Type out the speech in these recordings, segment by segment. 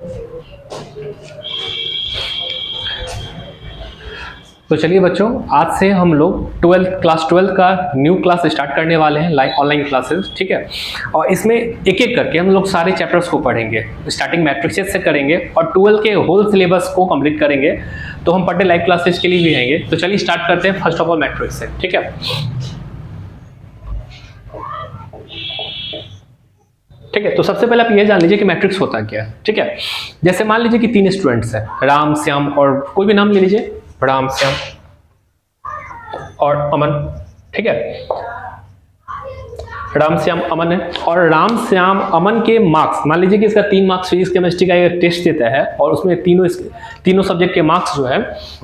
तो चलिए बच्चों, आज से हम लोग क्लास 12 का न्यू क्लास स्टार्ट करने वाले हैं, ऑनलाइन क्लासेस, ठीक है। और इसमें एक एक करके हम लोग सारे चैप्टर्स को पढ़ेंगे, स्टार्टिंग मैट्रिक्सेस से करेंगे और 12 के होल सिलेबस को कंप्लीट करेंगे। तो हम पढ़ने लाइव क्लासेस के लिए भी आएंगे। तो चलिए स्टार्ट करते हैं फर्स्ट ऑफ ऑल मैट्रिक्स से, ठीक है। ठीक है, तो सबसे पहले आप ये जान लीजिए कि मैट्रिक्स होता क्या है, ठीक है। जैसे मान लीजिए कि 3 स्टूडेंट्स हैं, राम, श्याम और कोई भी नाम ले लीजिए, राम, श्याम और अमन, ठीक है। राम, श्याम, अमन है और राम, श्याम, अमन के मार्क्स, मान लीजिए कि इसका 3 मार्क्स फिजिक्स केमिस्ट्री का एक टेस्ट देता है और उसमें तीनों सब्जेक्ट के मार्क्स जो है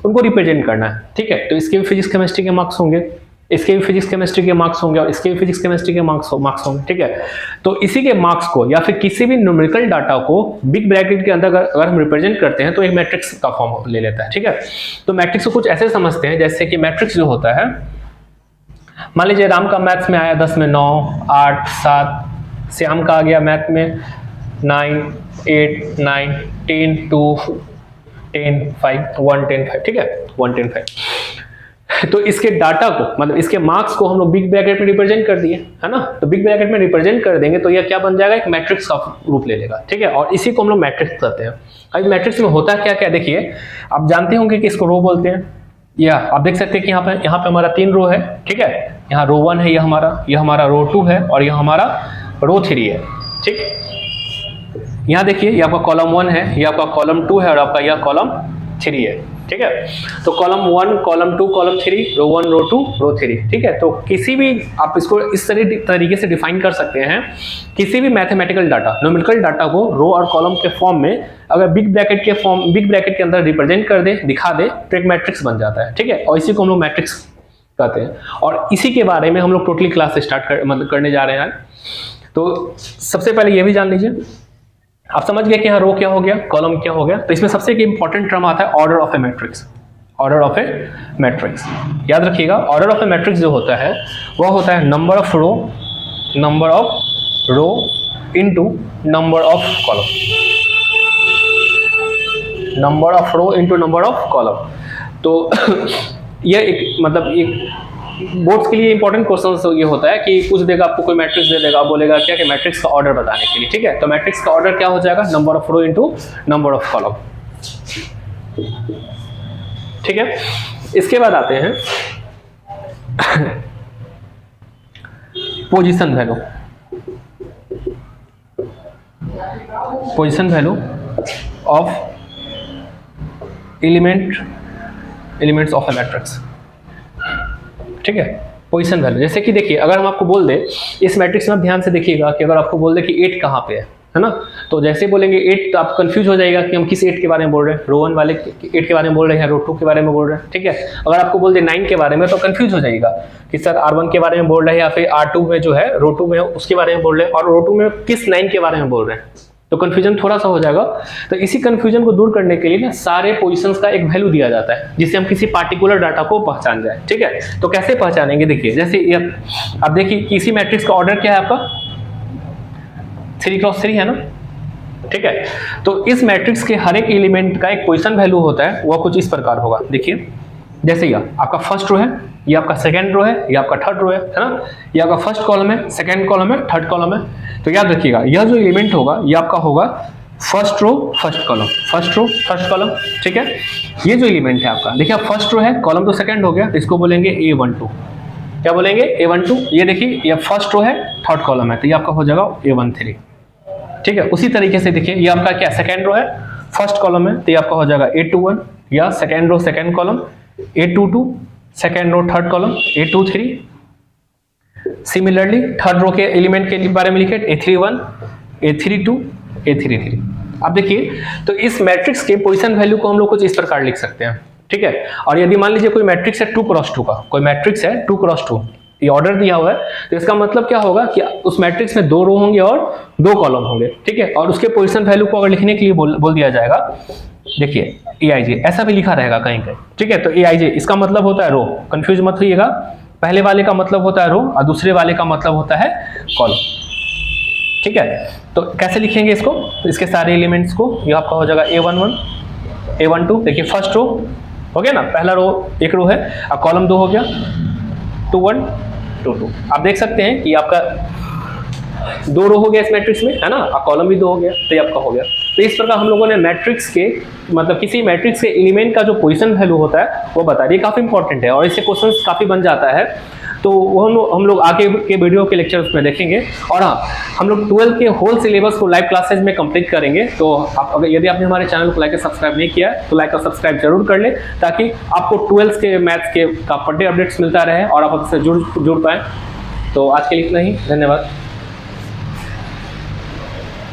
उनको रिप्रेजेंट करना है, ठीक है। तो इसके भी फिजिक्स केमिस्ट्री के मार्क्स होंगे, इसके भी फिजिक्स केमिस्ट्री के मार्क्स होंगे और इसके भी फिजिक्स केमिस्ट्री के मार्क्स होंगे, ठीक है। तो इसी के मार्क्स को या फिर किसी भी न्यूमेरिकल डाटा को बिग ब्रैकेट के अंदर अगर हम रिप्रेजेंट करते हैं तो एक मैट्रिक्स का फॉर्म ले लेता है, ठीक है। तो मैट्रिक्स को कुछ ऐसे समझते हैं जैसे कि मैट्रिक्स जो होता है, मान लीजिए राम का मैथ्स में आया 10 में 9, 8, 7, श्याम का आ गया मैथ में 9, 8, 9, 10, 2, 10, 5, 1, 10, 5, ठीक है, 1, 10, 5। तो इसके डाटा को, मतलब इसके मार्क्स को हम लोग बिग ब्रैकेट में रिप्रेजेंट कर दिए, है ना। तो बिग ब्रैकेट में रिप्रेजेंट कर देंगे तो यह क्या बन जाएगा, एक मैट्रिक्स का रूप ले लेगा, ठीक है। और इसी को हम लोग मैट्रिक्स कहते हैं। अब मैट्रिक्स में होता क्या क्या, देखिए आप जानते होंगे कि इसको रो बोलते हैं। या आप देख सकते हैं कि यहाँ पे हमारा 3 रो है, ठीक है। यहाँ रो 1 है, यह हमारा रो 2 है और यह हमारा रो 3 है, ठीक। यहाँ देखिए ये आपका कॉलम 1 है, ये आपका कॉलम 2 है और आपका यह कॉलम 3 है, ठीक है। तो कॉलम 1, कॉलम 2, कॉलम 3, रो 1, रो 2, रो 3, ठीक है। तो किसी भी आप इसको इस तरीके से डिफाइन कर सकते हैं, किसी भी मैथमेटिकल डाटा, न्यूमेरिकल डाटा को रो और कॉलम के फॉर्म में अगर बिग ब्रैकेट के अंदर रिप्रेजेंट कर दे, दिखा दे तो एक मैट्रिक्स बन जाता है, ठीक है। और इसी को हम लोग मैट्रिक्स कहते हैं और इसी के बारे में हम लोग टोटली क्लास करने जा रहे हैं। तो सबसे पहले ये भी जान लीजिए, आप समझ गए कि यहाँ रो क्या हो गया, कॉलम क्या हो गया। तो इसमें सबसे एक इंपॉर्टेंट टर्म आता है order of a matrix. Order of a matrix याद रखिएगा, ऑर्डर ऑफ ए मैट्रिक्स जो होता है वह होता है number of row into number of column, number of row into number of column. तो यह एक मतलब एक बोर्ड्स के लिए इंपॉर्टेंट क्वेश्चन ये होता है कि कुछ देगा आपको, कोई मैट्रिक्स दे देगा, बोलेगा क्या कि मैट्रिक्स का ऑर्डर बताने के लिए, ठीक है। तो मैट्रिक्स का ऑर्डर क्या हो जाएगा, number of row into number of column, ठीक है। इसके बाद आते हैं position value of elements of a matrix, ठीक है। पोजीशन वैल्यू, जैसे कि देखिए अगर हम आपको बोल दे इस मैट्रिक्स में, आप ध्यान से देखिएगा कि अगर आपको बोल दे कि 8 कहाँ पे है ना, तो जैसे बोलेंगे 8 तो आप कंफ्यूज हो जाएगा कि हम किस 8 के बारे में बोल रहे हैं, रो 1 वाले 8 के बारे में बोल रहे हैं, रो 2 के बारे में बोल रहे हैं, ठीक है। अगर आपको बोल दे 9 के बारे में तो कंफ्यूज हो जाएगा कि सर R1 के बारे में बोल रहे हैं या फिर R2 में जो है रो 2 में उसके बारे में बोल रहे हैं और रो 2 में किस 9 के बारे में बोल रहे हैं, तो कंफ्यूजन थोड़ा सा हो जाएगा। तो इसी कंफ्यूजन को दूर करने के लिए ना सारे पोजीशंस का एक वैल्यू दिया जाता है जिससे हम किसी पार्टिकुलर डाटा को पहचान जाए, ठीक है। तो कैसे पहचानेंगे, देखिए जैसे अब देखिए किसी मैट्रिक्स का ऑर्डर क्या है आपका 3x3 है ना, ठीक है। तो इस मैट्रिक्स के हर एक एलिमेंट का एक पोजीशन वैल्यू होता है, वह कुछ इस प्रकार होगा। देखिए जैसे यह आपका फर्स्ट रो है, ये आपका सेकंड रो है, ये आपका थर्ड रो है ना, ये आपका फर्स्ट कॉलम है, सेकंड कॉलम है, थर्ड कॉलम है। तो याद रखिएगा यह जो एलिमेंट होगा ये आपका होगा first row first column, first row first column, ठीक है। ये जो एलिमेंट है आपका, देखिए फर्स्ट रो है, कॉलम तो सेकंड हो गया, तो इसको बोलेंगे A12, क्या बोलेंगे A12। ये देखिए ये फर्स्ट रो है, थर्ड कॉलम है, तो ये आपका हो जाएगा A13, ठीक है। उसी तरीके से देखिए ये आपका क्या सेकंड रो है, फर्स्ट कॉलम है, तो ये आपका हो जाएगा A21 या second row second column, A22 second row third column, A23। Similarly third row के एलिमेंट के बारे में लिखे A31, A32, A33। अब देखिए तो इस मैट्रिक्स के पोजीशन वैल्यू को हम लोग कुछ इस प्रकार लिख सकते हैं, ठीक है। और यदि मान लीजिए कोई मैट्रिक्स है 2x2 का, कोई मैट्रिक्स है 2x2, ये ऑर्डर दिया हुआ है, तो इसका मतलब क्या होगा कि उस मैट्रिक्स में 2 रो होंगे और 2 कॉलम होंगे, ठीक है। और उसके पोजीशन वैल्यू को अगर लिखने के लिए बोल दिया जाएगा, देखिए AIJ ऐसा भी लिखा रहेगा कहीं कहीं, ठीक है। तो AIJ इसका मतलब होता है रो, कंफ्यूज मत होइएगा, पहले वाले का मतलब होता है रो और दूसरे वाले का मतलब होता है कॉलम, ठीक है, तो कैसे लिखेंगे इसको, तो इसके सारे एलिमेंट्स को, ये आपका हो जाएगा A11 A12, देखिए फर्स्ट रो हो गया ना, पहला रो एक रो है, अब कॉलम 2 हो गया 21 22, आप देख सकते हैं कि आपका 2 रो हो गया इस मैट्रिक्स में, है ना, अब कॉलम भी 2 हो गया, तो ये आपका हो गया। तो इस प्रकार हम लोगों ने मैट्रिक्स के मतलब किसी मैट्रिक्स के एलिमेंट का जो पोजीशन वैल्यू होता है वो बता दिया, काफी इंपॉर्टेंट है और इससे क्वेश्चंस काफी बन जाता है, तो वो हम लोग आगे के वीडियो के लेक्चर्स में देखेंगे। और हाँ, हम लोग 12 के होल सिलेबस को लाइव क्लासेज में कंप्लीट करेंगे, तो आप अगर यदि आपने हमारे चैनल को लाइक और सब्सक्राइब नहीं किया है तो लाइक और सब्सक्राइब जरूर कर ले, ताकि आपको 12 के मैथ्स के का पर डे अपडेट्स मिलता रहे और आप उससे जुड़ पाएँ। तो आज के लिए इतना ही, धन्यवाद।